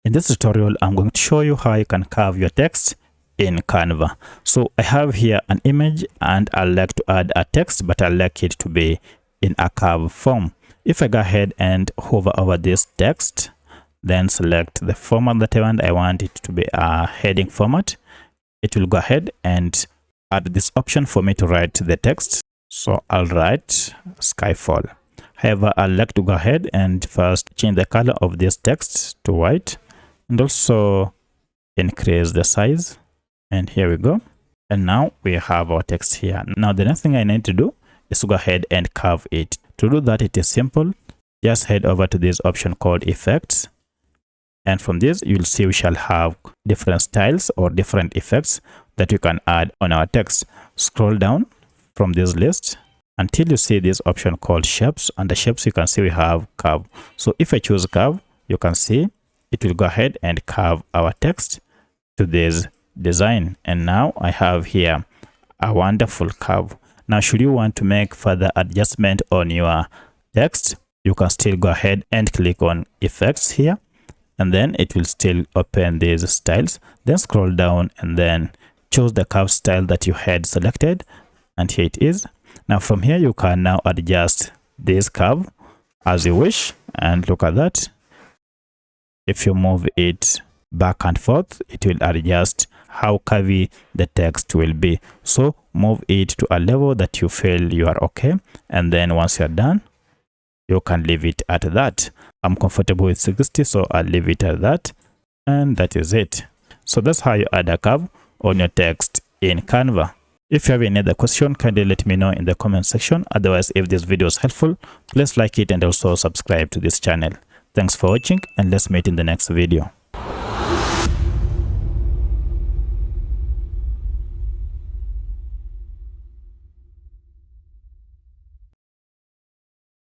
In this tutorial, I'm going to show you how you can curve your text in Canva. So I have here an image and I'd like to add a text, but I'd like it to be in a curve form. If I go ahead and hover over this text, then select the format that I want it to be a heading format. It will go ahead and add this option for me to write the text. So I'll write Skyfall. However, I'd like to go ahead and first change the color of this text to white and also increase the size. And here we go. And now we have our text here. Now the next thing I need to do is to go ahead and curve it. To do that, it is simple. Just head over to this option called Effects. And from this, you'll see we shall have different styles or different effects that you can add on our text. Scroll down from this list until you see this option called Shapes. Under Shapes, you can see we have Curve. So if I choose Curve, you can see it will go ahead and curve our text to this design. And now I have here a wonderful curve. Now, should you want to make further adjustment on your text, you can still go ahead and click on Effects here, and then it will still open these styles. Then scroll down and then choose the curve style that you had selected, and here it is. Now from here, you can now adjust this curve as you wish, and look at that. If you move it back and forth, it will adjust how curvy the text will be. So move it to a level that you feel you are okay, and then once you're done, you can leave it at that. I'm comfortable with 60, so I'll leave it at that, and that is it. So that's how you add a curve on your text in Canva. If you have any other question, kindly let me know in the comment section. Otherwise, if this video is helpful, please like it and also subscribe to this channel. Thanks for watching, and let's meet in the next video.